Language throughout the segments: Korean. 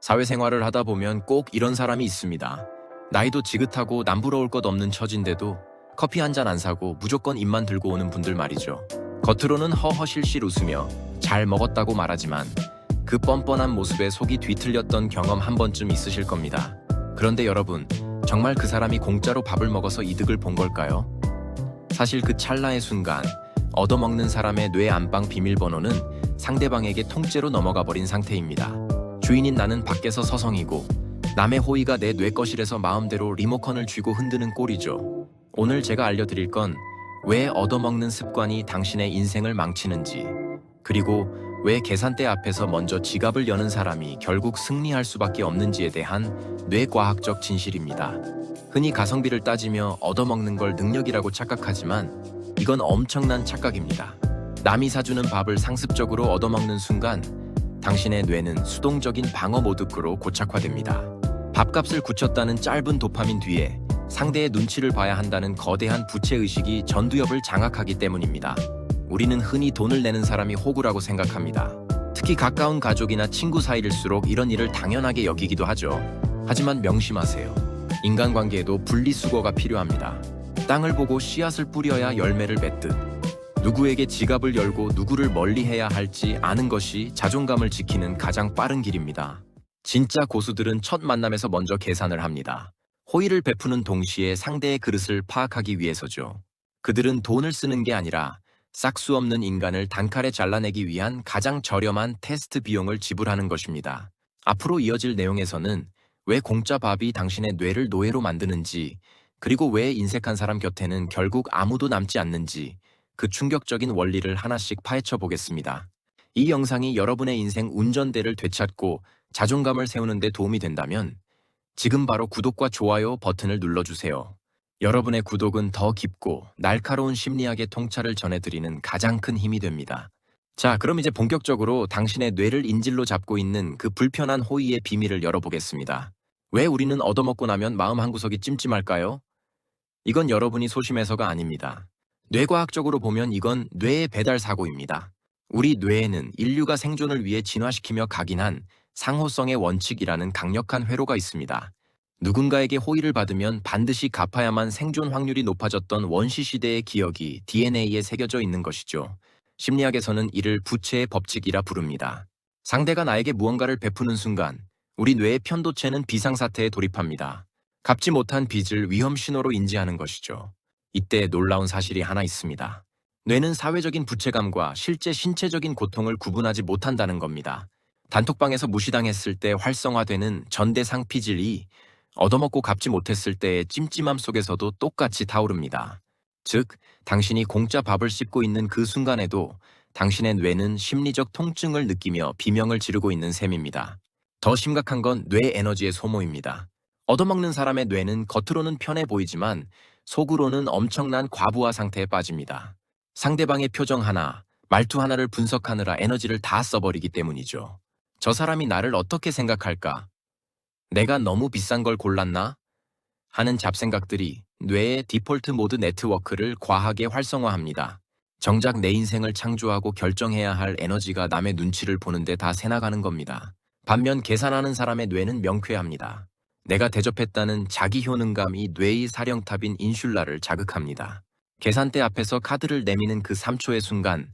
사회생활을 하다 보면 꼭 이런 사람이 있습니다. 나이도 지긋하고 남부러울 것 없는 처진데도 커피 한 잔 안 사고 무조건 입만 들고 오는 분들 말이죠. 겉으로는 허허실실 웃으며 잘 먹었다고 말하지만 그 뻔뻔한 모습에 속이 뒤틀렸던 경험 한 번쯤 있으실 겁니다. 그런데 여러분, 정말 그 사람이 공짜로 밥을 먹어서 이득을 본 걸까요? 사실 그 찰나의 순간, 얻어먹는 사람의 뇌 안방 비밀번호는 상대방에게 통째로 넘어가 버린 상태입니다. 주인인 나는 밖에서 서성이고 남의 호의가 내 뇌 거실에서 마음대로 리모컨을 쥐고 흔드는 꼴이죠. 오늘 제가 알려드릴 건 왜 얻어먹는 습관이 당신의 인생을 망치는지, 그리고 왜 계산대 앞에서 먼저 지갑을 여는 사람이 결국 승리할 수밖에 없는지에 대한 뇌과학적 진실입니다. 흔히 가성비를 따지며 얻어먹는 걸 능력이라고 착각하지만 이건 엄청난 착각입니다. 남이 사주는 밥을 상습적으로 얻어먹는 순간 당신의 뇌는 수동적인 방어 모드로 고착화됩니다. 밥값을 굳혔다는 짧은 도파민 뒤에 상대의 눈치를 봐야 한다는 거대한 부채의식이 전두엽을 장악하기 때문입니다. 우리는 흔히 돈을 내는 사람이 호구라고 생각합니다. 특히 가까운 가족이나 친구 사이일수록 이런 일을 당연하게 여기기도 하죠. 하지만 명심하세요. 인간관계에도 분리수거가 필요합니다. 땅을 보고 씨앗을 뿌려야 열매를 맺듯 누구에게 지갑을 열고 누구를 멀리해야 할지 아는 것이 자존감을 지키는 가장 빠른 길입니다. 진짜 고수들은 첫 만남에서 먼저 계산을 합니다. 호의를 베푸는 동시에 상대의 그릇을 파악하기 위해서죠. 그들은 돈을 쓰는 게 아니라 싹수 없는 인간을 단칼에 잘라내기 위한 가장 저렴한 테스트 비용을 지불하는 것입니다. 앞으로 이어질 내용에서는 왜 공짜 밥이 당신의 뇌를 노예로 만드는지, 그리고 왜 인색한 사람 곁에는 결국 아무도 남지 않는지, 그 충격적인 원리를 하나씩 파헤쳐 보겠습니다. 이 영상이 여러분의 인생 운전대를 되찾고 자존감을 세우는 데 도움이 된다면 지금 바로 구독과 좋아요 버튼을 눌러주세요. 여러분의 구독은 더 깊고 날카로운 심리학의 통찰을 전해드리는 가장 큰 힘이 됩니다. 자, 그럼 이제 본격적으로 당신의 뇌를 인질로 잡고 있는 그 불편한 호의의 비밀을 열어보겠습니다. 왜 우리는 얻어먹고 나면 마음 한구석이 찜찜할까요? 이건 여러분이 소심해서가 아닙니다. 뇌과학적으로 보면 이건 뇌의 배달 사고입니다. 우리 뇌에는 인류가 생존을 위해 진화시키며 각인한 상호성의 원칙이라는 강력한 회로가 있습니다. 누군가에게 호의를 받으면 반드시 갚아야만 생존 확률이 높아졌던 원시 시대의 기억이 DNA에 새겨져 있는 것이죠. 심리학에서는 이를 부채의 법칙이라 부릅니다. 상대가 나에게 무언가를 베푸는 순간 우리 뇌의 편도체는 비상사태에 돌입합니다. 갚지 못한 빚을 위험 신호로 인지하는 것이죠. 이때 놀라운 사실이 하나 있습니다. 뇌는 사회적인 부채감과 실제 신체적인 고통을 구분하지 못한다는 겁니다. 단톡방에서 무시당했을 때 활성화되는 전대상 피질이 얻어먹고 갚지 못했을 때의 찜찜함 속에서도 똑같이 타오릅니다. 즉, 당신이 공짜 밥을 씹고 있는 그 순간에도 당신의 뇌는 심리적 통증을 느끼며 비명을 지르고 있는 셈입니다. 더 심각한 건 뇌 에너지의 소모입니다. 얻어먹는 사람의 뇌는 겉으로는 편해 보이지만 속으로는 엄청난 과부하 상태에 빠집니다. 상대방의 표정 하나, 말투 하나를 분석하느라 에너지를 다 써버리기 때문이죠. 저 사람이 나를 어떻게 생각할까? 내가 너무 비싼 걸 골랐나? 하는 잡생각들이 뇌의 디폴트 모드 네트워크를 과하게 활성화합니다. 정작 내 인생을 창조하고 결정해야 할 에너지가 남의 눈치를 보는데 다 새나가는 겁니다. 반면 계산하는 사람의 뇌는 명쾌합니다. 내가 대접했다는 자기 효능감이 뇌의 사령탑인 인슐라를 자극합니다. 계산대 앞에서 카드를 내미는 그 3초의 순간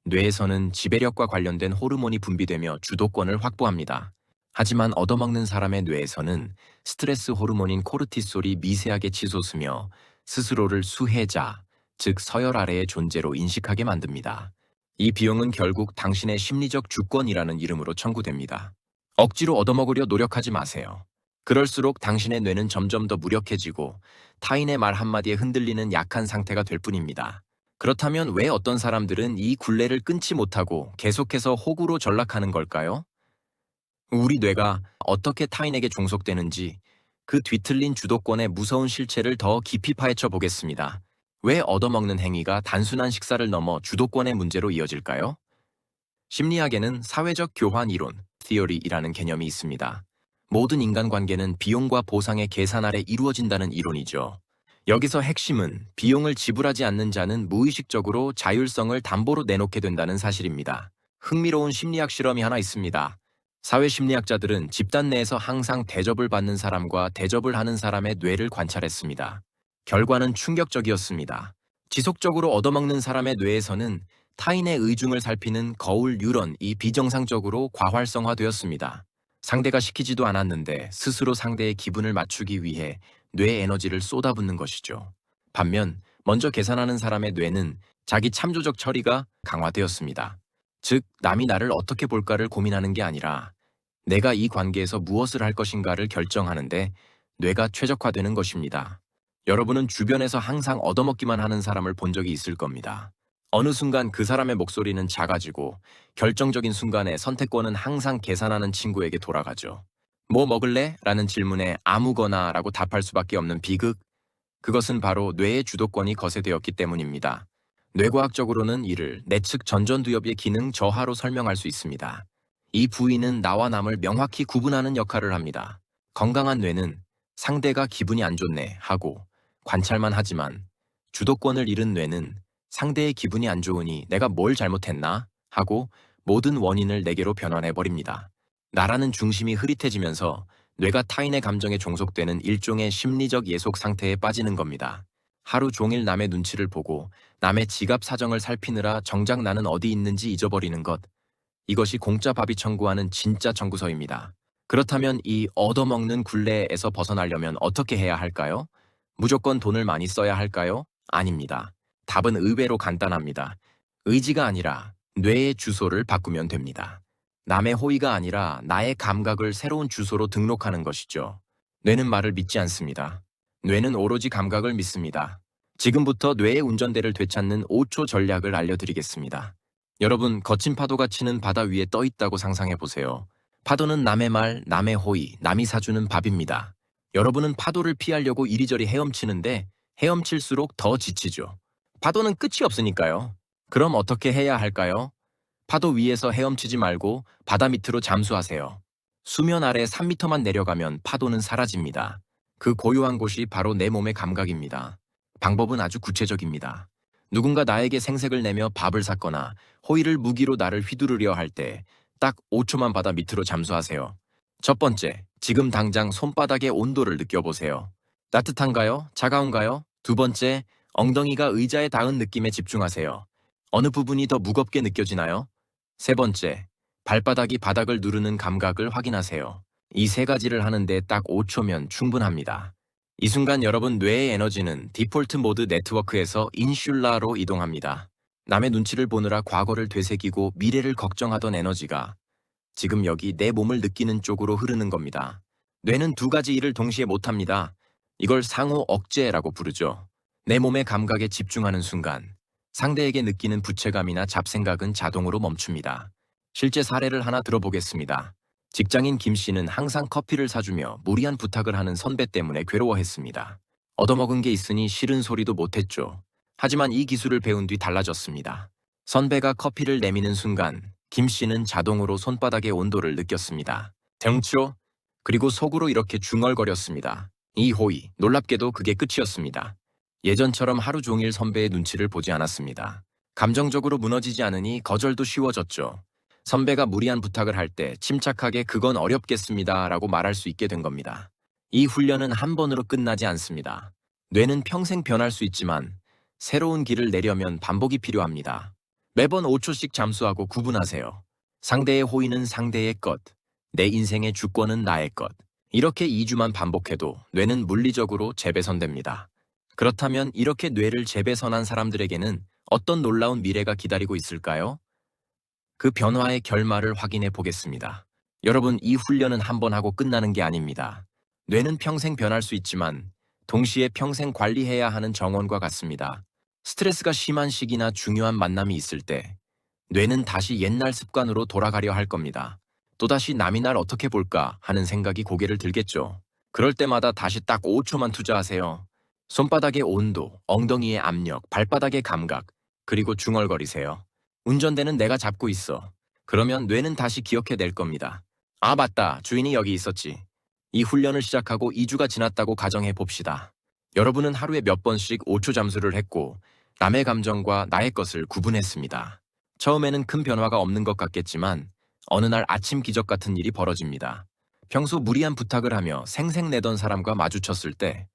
뇌에서는 지배력과 관련된 호르몬이 분비되며 주도권을 확보합니다. 하지만 얻어먹는 사람의 뇌에서는 스트레스 호르몬인 코르티솔이 미세하게 치솟으며 스스로를 수혜자, 즉 서열 아래의 존재로 인식하게 만듭니다. 이 비용은 결국 당신의 심리적 주권이라는 이름으로 청구됩니다. 억지로 얻어먹으려 노력하지 마세요. 그럴수록 당신의 뇌는 점점 더 무력해지고 타인의 말 한마디에 흔들리는 약한 상태가 될 뿐입니다. 그렇다면 왜 어떤 사람들은 이 굴레를 끊지 못하고 계속해서 호구로 전락하는 걸까요? 우리 뇌가 어떻게 타인에게 종속되는지 그 뒤틀린 주도권의 무서운 실체를 더 깊이 파헤쳐 보겠습니다. 왜 얻어먹는 행위가 단순한 식사를 넘어 주도권의 문제로 이어질까요? 심리학에는 사회적 교환 이론, theory이라는 개념이 있습니다. 모든 인간관계는 비용과 보상의 계산 아래 이루어진다는 이론이죠. 여기서 핵심은 비용을 지불하지 않는 자는 무의식적으로 자율성을 담보로 내놓게 된다는 사실입니다. 흥미로운 심리학 실험이 하나 있습니다. 사회심리학자들은 집단 내에서 항상 대접을 받는 사람과 대접을 하는 사람의 뇌를 관찰했습니다. 결과는 충격적이었습니다. 지속적으로 얻어먹는 사람의 뇌에서는 타인의 의중을 살피는 거울 뉴런이 비정상적으로 과활성화되었습니다. 상대가 시키지도 않았는데 스스로 상대의 기분을 맞추기 위해 뇌 에너지를 쏟아붓는 것이죠. 반면 먼저 계산하는 사람의 뇌는 자기 참조적 처리가 강화되었습니다. 즉, 남이 나를 어떻게 볼까를 고민하는 게 아니라 내가 이 관계에서 무엇을 할 것인가를 결정하는데 뇌가 최적화되는 것입니다. 여러분은 주변에서 항상 얻어먹기만 하는 사람을 본 적이 있을 겁니다. 어느 순간 그 사람의 목소리는 작아지고 결정적인 순간에 선택권은 항상 계산하는 친구에게 돌아가죠. 뭐 먹을래? 라는 질문에 아무거나 라고 답할 수밖에 없는 비극. 그것은 바로 뇌의 주도권이 거세되었기 때문입니다. 뇌과학적으로는 이를 내측 전전두엽의 기능 저하로 설명할 수 있습니다. 이 부위는 나와 남을 명확히 구분하는 역할을 합니다. 건강한 뇌는 상대가 기분이 안 좋네 하고 관찰만 하지만, 주도권을 잃은 뇌는 상대의 기분이 안 좋으니 내가 뭘 잘못했나 하고 모든 원인을 내게로 변환해버립니다. 나라는 중심이 흐릿해지면서 뇌가 타인의 감정에 종속되는 일종의 심리적 예속 상태에 빠지는 겁니다. 하루 종일 남의 눈치를 보고 남의 지갑 사정을 살피느라 정작 나는 어디 있는지 잊어버리는 것. 이것이 공짜 밥이 청구하는 진짜 청구서입니다. 그렇다면 이 얻어먹는 굴레에서 벗어나려면 어떻게 해야 할까요? 무조건 돈을 많이 써야 할까요? 아닙니다. 답은 의외로 간단합니다. 의지가 아니라 뇌의 주소를 바꾸면 됩니다. 남의 호의가 아니라 나의 감각을 새로운 주소로 등록하는 것이죠. 뇌는 말을 믿지 않습니다. 뇌는 오로지 감각을 믿습니다. 지금부터 뇌의 운전대를 되찾는 5초 전략을 알려드리겠습니다. 여러분, 거친 파도가 치는 바다 위에 떠 있다고 상상해 보세요. 파도는 남의 말, 남의 호의, 남이 사주는 밥입니다. 여러분은 파도를 피하려고 이리저리 헤엄치는데 헤엄칠수록 더 지치죠. 파도는 끝이 없으니까요. 그럼 어떻게 해야 할까요? 파도 위에서 헤엄치지 말고 바다 밑으로 잠수하세요. 수면 아래 3m만 내려가면 파도는 사라집니다. 그 고요한 곳이 바로 내 몸의 감각입니다. 방법은 아주 구체적입니다. 누군가 나에게 생색을 내며 밥을 샀거나 호의를 무기로 나를 휘두르려 할 때 딱 5초만 바다 밑으로 잠수하세요. 첫 번째, 지금 당장 손바닥의 온도를 느껴보세요. 따뜻한가요? 차가운가요? 두 번째, 엉덩이가 의자에 닿은 느낌에 집중하세요. 어느 부분이 더 무겁게 느껴지나요? 세 번째, 발바닥이 바닥을 누르는 감각을 확인하세요. 이 세 가지를 하는데 딱 5초면 충분합니다. 이 순간 여러분 뇌의 에너지는 디폴트 모드 네트워크에서 인슐라로 이동합니다. 남의 눈치를 보느라 과거를 되새기고 미래를 걱정하던 에너지가 지금 여기 내 몸을 느끼는 쪽으로 흐르는 겁니다. 뇌는 두 가지 일을 동시에 못합니다. 이걸 상호 억제라고 부르죠. 내 몸의 감각에 집중하는 순간 상대에게 느끼는 부채감이나 잡생각은 자동으로 멈춥니다. 실제 사례를 하나 들어보겠습니다. 직장인 김 씨는 항상 커피를 사주며 무리한 부탁을 하는 선배 때문에 괴로워했습니다. 얻어먹은 게 있으니 싫은 소리도 못했죠. 하지만 이 기술을 배운 뒤 달라졌습니다. 선배가 커피를 내미는 순간 김 씨는 자동으로 손바닥의 온도를 느꼈습니다. 등초, 그리고 속으로 이렇게 중얼거렸습니다. 이 호의, 놀랍게도 그게 끝이었습니다. 예전처럼 하루 종일 선배의 눈치를 보지 않았습니다. 감정적으로 무너지지 않으니 거절도 쉬워졌죠. 선배가 무리한 부탁을 할 때 침착하게 그건 어렵겠습니다 라고 말할 수 있게 된 겁니다. 이 훈련은 한 번으로 끝나지 않습니다. 뇌는 평생 변할 수 있지만 새로운 길을 내려면 반복이 필요합니다. 매번 5초씩 잠수하고 구분하세요. 상대의 호의는 상대의 것, 내 인생의 주권은 나의 것. 이렇게 2주만 반복해도 뇌는 물리적으로 재배선됩니다. 그렇다면 이렇게 뇌를 재배선한 사람들에게는 어떤 놀라운 미래가 기다리고 있을까요? 그 변화의 결말을 확인해 보겠습니다. 여러분, 이 훈련은 한 번 하고 끝나는 게 아닙니다. 뇌는 평생 변할 수 있지만 동시에 평생 관리해야 하는 정원과 같습니다. 스트레스가 심한 시기나 중요한 만남이 있을 때 뇌는 다시 옛날 습관으로 돌아가려 할 겁니다. 또다시 남이 날 어떻게 볼까 하는 생각이 고개를 들겠죠. 그럴 때마다 다시 딱 5초만 투자하세요. 손바닥의 온도, 엉덩이의 압력, 발바닥의 감각, 그리고 중얼거리세요. 운전대는 내가 잡고 있어. 그러면 뇌는 다시 기억해낼 겁니다. 아, 맞다. 주인이 여기 있었지. 이 훈련을 시작하고 2주가 지났다고 가정해 봅시다. 여러분은 하루에 몇 번씩 5초 잠수를 했고 남의 감정과 나의 것을 구분했습니다. 처음에는 큰 변화가 없는 것 같겠지만 어느 날 아침 기적 같은 일이 벌어집니다. 평소 무리한 부탁을 하며 생색내던 사람과 마주쳤을 때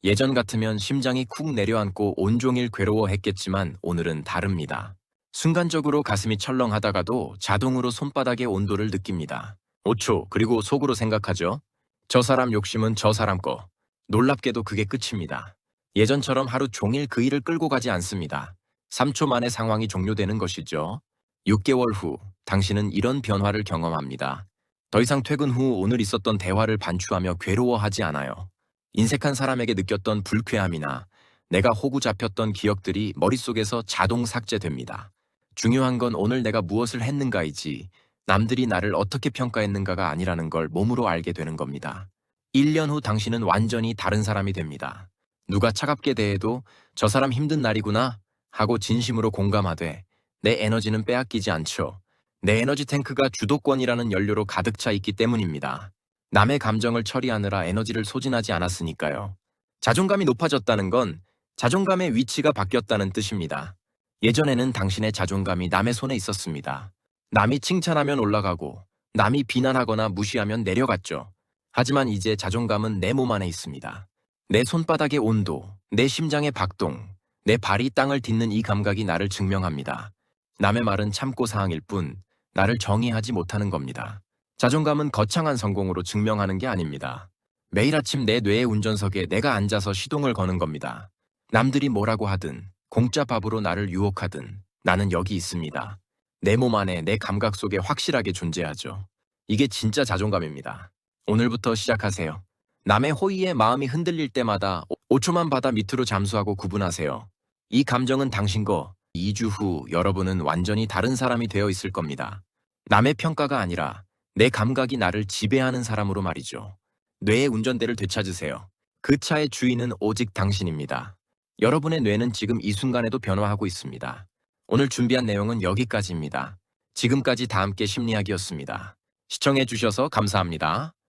예전 같으면 심장이 쿡 내려앉고 온종일 괴로워했겠지만 오늘은 다릅니다. 순간적으로 가슴이 철렁하다가도 자동으로 손바닥의 온도를 느낍니다. 5초, 그리고 속으로 생각하죠. 저 사람 욕심은 저 사람 거. 놀랍게도 그게 끝입니다. 예전처럼 하루 종일 그 일을 끌고 가지 않습니다. 3초 만에 상황이 종료되는 것이죠. 6개월 후, 당신은 이런 변화를 경험합니다. 더 이상 퇴근 후 오늘 있었던 대화를 반추하며 괴로워하지 않아요. 인색한 사람에게 느꼈던 불쾌함이나 내가 호구 잡혔던 기억들이 머릿속에서 자동 삭제됩니다. 중요한 건 오늘 내가 무엇을 했는가이지 남들이 나를 어떻게 평가했는가가 아니라는 걸 몸으로 알게 되는 겁니다. 1년 후 당신은 완전히 다른 사람이 됩니다. 누가 차갑게 대해도 저 사람 힘든 날이구나 하고 진심으로 공감하되 내 에너지는 빼앗기지 않죠. 내 에너지 탱크가 주도권이라는 연료로 가득 차 있기 때문입니다. 남의 감정을 처리하느라 에너지를 소진하지 않았으니까요. 자존감이 높아졌다는 건 자존감의 위치가 바뀌었다는 뜻입니다. 예전에는 당신의 자존감이 남의 손에 있었습니다. 남이 칭찬하면 올라가고 남이 비난하거나 무시하면 내려갔죠. 하지만 이제 자존감은 내 몸 안에 있습니다. 내 손바닥의 온도, 내 심장의 박동, 내 발이 땅을 딛는 이 감각이 나를 증명합니다. 남의 말은 참고사항일 뿐 나를 정의하지 못하는 겁니다. 자존감은 거창한 성공으로 증명하는 게 아닙니다. 매일 아침 내 뇌의 운전석에 내가 앉아서 시동을 거는 겁니다. 남들이 뭐라고 하든 공짜 밥으로 나를 유혹하든 나는 여기 있습니다. 내 몸 안에 내 감각 속에 확실하게 존재하죠. 이게 진짜 자존감입니다. 오늘부터 시작하세요. 남의 호의에 마음이 흔들릴 때마다 5초만 바다 밑으로 잠수하고 구분하세요. 이 감정은 당신 거. 2주 후 여러분은 완전히 다른 사람이 되어 있을 겁니다. 남의 평가가 아니라 내 감각이 나를 지배하는 사람으로 말이죠. 뇌의 운전대를 되찾으세요. 그 차의 주인은 오직 당신입니다. 여러분의 뇌는 지금 이 순간에도 변화하고 있습니다. 오늘 준비한 내용은 여기까지입니다. 지금까지 다 함께 심리학이었습니다. 시청해 주셔서 감사합니다.